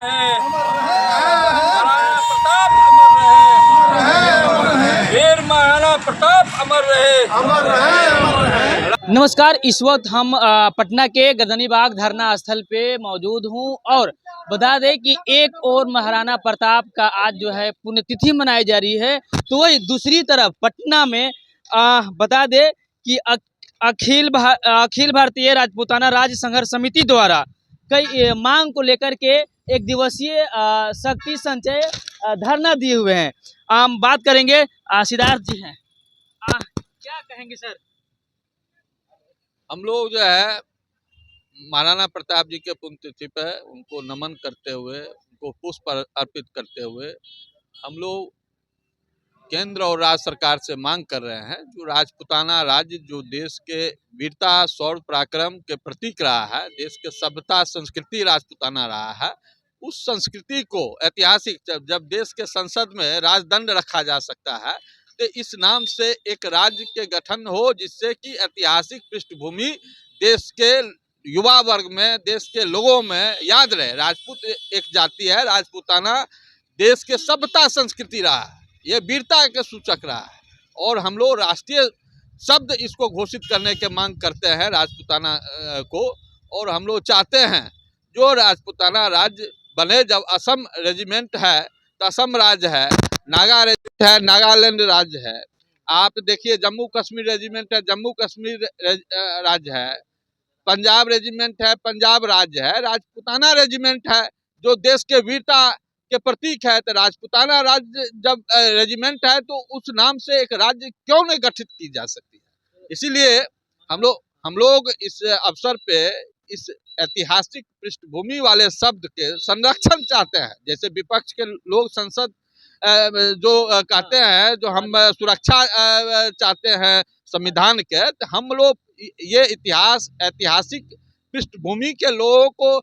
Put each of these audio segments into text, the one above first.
महाराणा प्रताप अमर रहे, वीर महाराणा प्रताप अमर रहे। नमस्कार, इस वक्त हम पटना के गर्दनी बाग धरना स्थल पे मौजूद हूँ और बता दें कि एक और महाराणा प्रताप का आज जो है पुण्यतिथि मनाई जा रही है, तो वही दूसरी तरफ पटना में बता दें कि अखिल भारतीय राजपूताना राज्य संघर्ष समिति द्वारा कई मांग को लेकर के एक दिवसीय शक्ति संचय धरना दिए हुए हैं। हम बात करेंगे, सिद्धार्थ जी हैं, क्या कहेंगे सर? हम लोग जो है महाराणा प्रताप जी के पुण्यतिथि पर उनको नमन करते हुए, उनको पुष्प अर्पित करते हुए हम लोग केंद्र और राज्य सरकार से मांग कर रहे हैं, जो राजपूताना राज्य जो देश के वीरता शौर्य पराक्रम के प्रतीक रहा है, देश के सभ्यता संस्कृति राजपूताना रहा है, उस संस्कृति को ऐतिहासिक जब देश के संसद में राजदंड रखा जा सकता है, तो इस नाम से एक राज्य के गठन हो जिससे कि ऐतिहासिक पृष्ठभूमि देश के युवा वर्ग में, देश के लोगों में याद रहे। राजपूत एक जाति है, राजपूताना देश के सभ्यता संस्कृति रहा है, ये वीरता के सूचक रहा है और हम लोग राष्ट्रीय शब्द इसको घोषित करने के मांग करते हैं राजपूताना को। और हम लोग चाहते हैं जो राजपूताना राज्य बने, जब असम रेजिमेंट है तो असम राज्य है, नागा रेजिमेंट है, नागालैंड राज्य है, आप देखिए जम्मू कश्मीर रेजिमेंट है, जम्मू कश्मीर राज्य है, पंजाब रेजिमेंट है, पंजाब राज्य है, राजपूताना रेजिमेंट है जो देश के वीरता के प्रतीक है। तो राजपूताना राज्य जब रेजिमेंट है तो उस नाम से एक राज्य क्यों नहीं गठित की जा सकती है। इसीलिए हम लोग इस अवसर पे इस ऐतिहासिक पृष्ठभूमि वाले शब्द के संरक्षण चाहते हैं। जैसे विपक्ष के लोग संसद जो कहते हैं, जो हम सुरक्षा चाहते हैं संविधान के, तो हम लोग ये ऐतिहासिक पृष्ठभूमि के लोगों को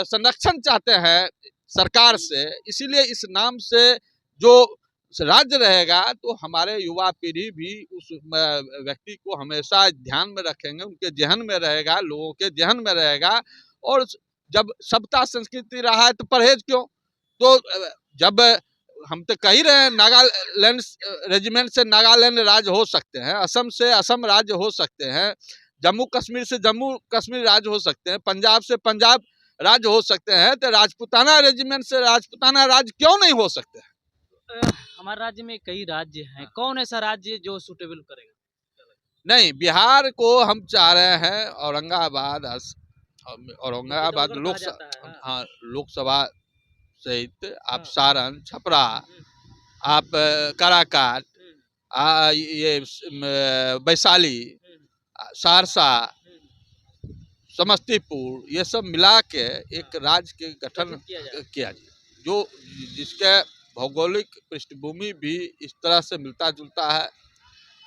संरक्षण चाहते हैं सरकार से। इसीलिए इस नाम से जो राज्य रहेगा तो हमारे युवा पीढ़ी भी उस व्यक्ति को हमेशा ध्यान में रखेंगे, उनके जहन में रहेगा, लोगों के जहन में रहेगा। और जब सभ्यता संस्कृति रहा है तो परहेज क्यों? तो जब हम तो कह ही रहे हैं नागालैंड रेजिमेंट से नागालैंड राज्य हो सकते हैं, असम से असम राज्य हो सकते हैं, जम्मू कश्मीर से जम्मू कश्मीर राज्य हो सकते हैं, पंजाब से पंजाब राज्य हो सकते हैं, तो राजपूताना रेजिमेंट से राजपूताना राज्य क्यों नहीं हो सकते हैं? हमारे राज्य में कई राज्य हैं, कौन ऐसा राज्य जो सूटेबल करेगा? नहीं, बिहार को हम चाह रहे हैं औरंगाबाद लोकसभा सहित आप सारण, छपरा, आप काराकाट, ये वैशाली, सहरसा, समस्तीपुर, ये सब मिला के एक राज्य के गठन किया जाए, जो जिसके भौगोलिक पृष्ठभूमि भी इस तरह से मिलता जुलता है।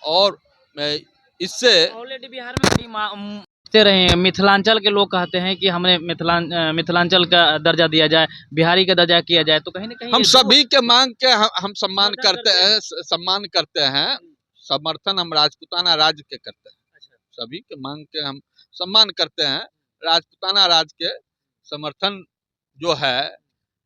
और इससे ऑलरेडी बिहार में रहे हैं, मिथिलांचल के लोग कहते हैं कि हमें मिथिलांचल का दर्जा दिया जाए, बिहारी का दर्जा किया जाए, तो कहीं ना कहीं हम सभी के मांग के हम सम्मान करते हैं, समर्थन हम राजपूताना राज्य के करते हैं। सभी के मांग के हम सम्मान करते हैं, राजपूताना राज्य के समर्थन जो है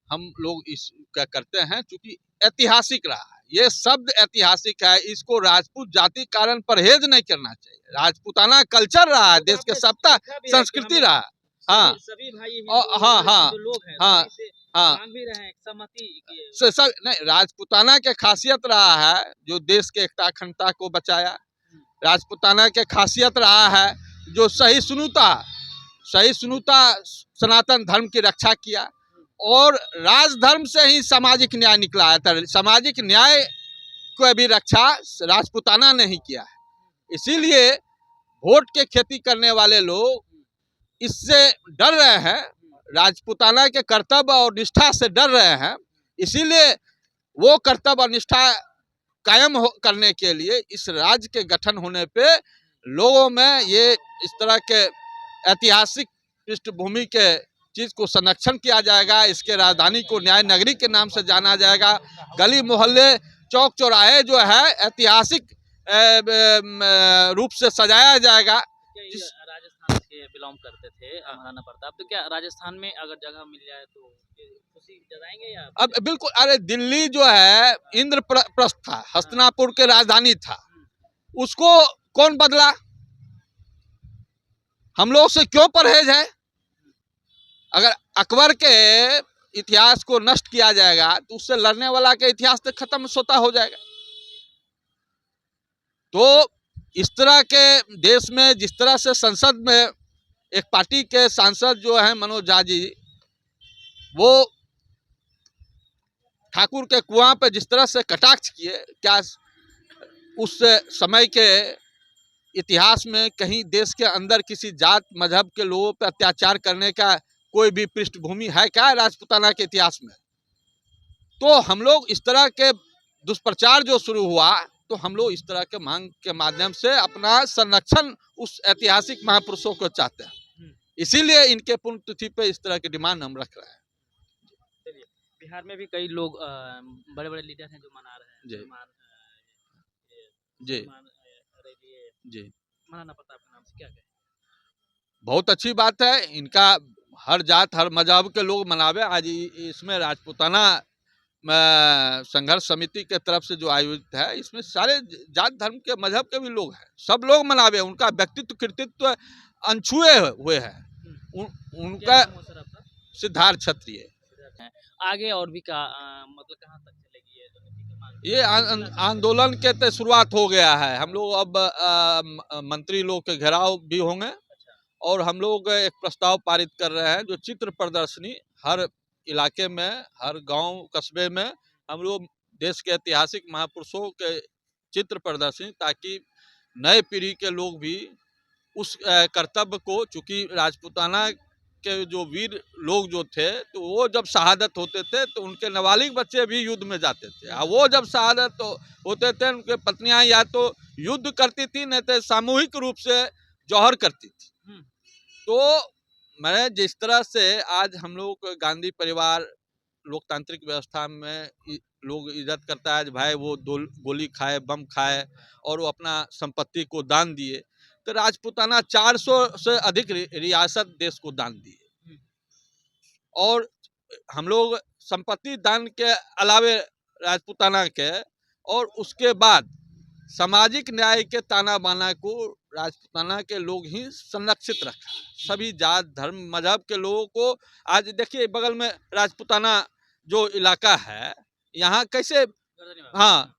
हम लोग इसका करते हैं, क्योंकि ऐतिहासिक रहा है, ये शब्द ऐतिहासिक है, इसको राजपूत जाति कारण परहेज नहीं करना चाहिए। राजपूताना कल्चर रहा है, देश के सभ्यता संस्कृति रहा है। हाँ, सभी भाई हाँ हाँ लोग हैं, हाँ हाँ, भी रहे हैं सहमति सब नहीं, राजपूताना के खासियत रहा है जो देश के एकता अखंडता को बचाया। राजपूताना के खासियत रहा है जो सहिष्णुता सनातन धर्म की रक्षा किया, और राजधर्म से ही सामाजिक न्याय निकला है। तो सामाजिक न्याय को भी रक्षा राजपूताना ने ही किया है। इसीलिए वोट के खेती करने वाले लोग इससे डर रहे हैं, राजपूताना के कर्तव्य और निष्ठा से डर रहे हैं। इसीलिए वो कर्तव्य और निष्ठा कायम करने के लिए इस राज्य के गठन होने पे लोगों में ये इस तरह के ऐतिहासिक पृष्ठभूमि के चीज को संरक्षण किया जाएगा। इसके राजधानी को न्याय नगरी के नाम से जाना जाएगा। गली मोहल्ले चौक चौराहे जो है ऐतिहासिक रूप से सजाया जाएगा। खानदान से बिलोंग करते थे महाराणा प्रताप, तो क्या राजस्थान में अगर जगह मिल जाए तो खुशी जताएंगे या? अब बिल्कुल, अरे दिल्ली जो है इंद्रप्रस्थ था, हस्तिनापुर के राजधानी था, उसको कौन बदला? हम लोग से क्यों परहेज है? अगर अकबर के इतिहास को नष्ट किया जाएगा तो उससे लड़ने वाला का इतिहास तो खत्म स्वतः हो जाएगा। तो इस तरह के देश में जिस तरह से संसद में एक पार्टी के सांसद जो है मनोज झा जी, वो ठाकुर के कुआं पे जिस तरह से कटाक्ष किए, क्या उस समय के इतिहास में कहीं देश के अंदर किसी जात मजहब के लोगों पर अत्याचार करने का कोई भी पृष्ठभूमि है क्या राजपूताना के इतिहास में? तो हम लोग इस तरह के दुष्प्रचार जो शुरू हुआ, तो हम लोग इस तरह के मांग के माध्यम से अपना संरक्षण उस ऐतिहासिक महापुरुषों को चाहते हैं। इसीलिए इनके पुण्यतिथि पे इस तरह की डिमांड हम रख रहे हैं। चलिए, बिहार में भी कई लोग बड़े बड़े लीडर हैं जो मना रहे हैं। जी जी जी, महाराणा प्रताप के नाम से क्या कहें? बहुत अच्छी बात है। इनका हर जात हर मजहब के लोग मनावे। आज इसमें राजपूताना संघर्ष समिति के तरफ से जो आयोजित है, इसमें सारे जात धर्म के मजहब के भी लोग हैं, सब लोग मनावे। उनका व्यक्तित्व कृतित्व अनछुए हुए है। उनका सिद्धार्थ क्षत्रिय। आगे और भी का मतलब कहाँ तक चलेगी ये आंदोलन के तो शुरुआत हो गया है। हम लोग अब मंत्री लोग के घेराव भी होंगे और हम लोग एक प्रस्ताव पारित कर रहे हैं जो चित्र प्रदर्शनी हर इलाके में, हर गांव कस्बे में हम लोग देश के ऐतिहासिक महापुरुषों के चित्र प्रदर्शनी, ताकि नए पीढ़ी के लोग भी उस कर्तव्य को, चूंकि राजपूताना के जो वीर लोग जो थे, तो वो जब शहादत होते थे तो उनके नाबालिग बच्चे भी युद्ध में जाते थे। और वो जब शहादत होते थे, उनके पत्नियां या तो युद्ध करती थी, नहीं तो सामूहिक रूप से जौहर करती थी। तो मैं जिस तरह से आज हम लोग गांधी परिवार लोकतांत्रिक व्यवस्था में लोग इज्जत करता है, भाई वो गोली खाए, बम खाए और वो अपना संपत्ति को दान दिए, तो राजपूताना 400 से अधिक रियासत देश को दान दिए। और हम लोग संपत्ति दान के अलावे राजपूताना के, और उसके बाद सामाजिक न्याय के ताना बाना को राजपूताना के लोग ही संरक्षित रखा। सभी जात धर्म मजहब के लोगों को, आज देखिए बगल में राजपूताना जो इलाका है, यहाँ कैसे, हाँ,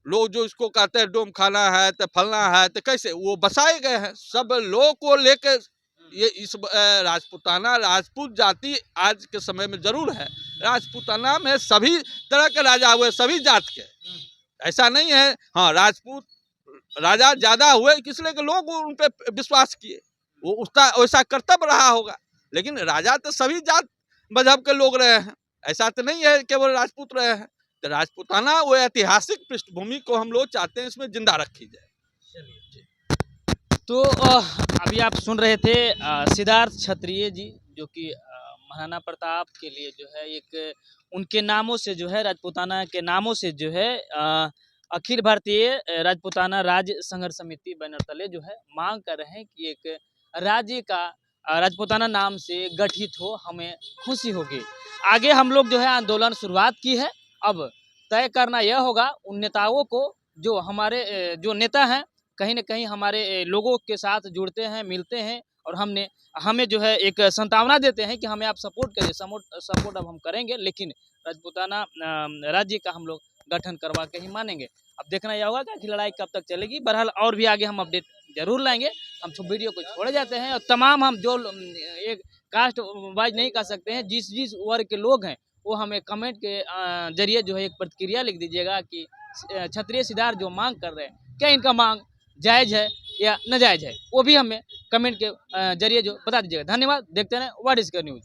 लोग जो इसको कहते हैं डोम खाना है तो फलना है, तो कैसे वो बसाए गए हैं। सब लोग को लेकर ये इस राजपूताना, राजपूत जाति आज के समय में जरूर है। राजपूताना में सभी तरह के राजा हुए, सभी जात के, ऐसा नहीं है। हाँ, राजपूत राजा ज्यादा हुए इसलिए कि लोग उन पे विश्वास किए, वो उसका वैसा कर्तव्य रहा होगा। लेकिन राजा तो सभी जात मजहब के लोग रहे हैं, ऐसा तो नहीं है केवल राजपूत रहे हैं। तो राजपूताना वो ऐतिहासिक पृष्ठभूमि को हम लोग चाहते हैं इसमें जिंदा रखी जाए। तो अभी आप सुन रहे थे सिद्धार्थ क्षत्रिय जी, जो कि महाराणा प्रताप के लिए जो है एक उनके नामों से जो है, राजपूताना के नामों से जो है अखिल भारतीय राजपूताना राज्य संघर्ष समिति बैनर तले जो है मांग कर रहे हैं कि एक राज्य का राजपूताना नाम से गठित हो, हमें खुशी होगी। आगे हम लोग जो है आंदोलन शुरुआत की है। अब तय करना यह होगा उन नेताओं को, जो हमारे जो नेता हैं कहीं न कहीं हमारे लोगों के साथ जुड़ते हैं, मिलते हैं, और हमें जो है एक संभावना देते हैं कि हमें आप सपोर्ट करिए। सपोर्ट अब हम करेंगे, लेकिन राजपूताना राज्य का हम लोग गठन करवा के ही मानेंगे। अब देखना यह होगा कि लड़ाई कब तक चलेगी। बहरहाल और भी आगे हम अपडेट जरूर लाएंगे। हम वीडियो को छोड़ जाते हैं, और तमाम हम जो एक कास्ट वाइज नहीं कर सकते हैं, जिस वर्ग के लोग हैं वो हमें कमेंट के जरिए जो है एक प्रतिक्रिया लिख दीजिएगा कि क्षत्रिय सिद्धार्थ जो मांग कर रहे हैं, क्या इनका मांग जायज़ है या नाजायज़ है, वो भी हमें कमेंट के जरिए जो बता दीजिएगा। धन्यवाद। देखते हैं व्हाट इज न्यूज़।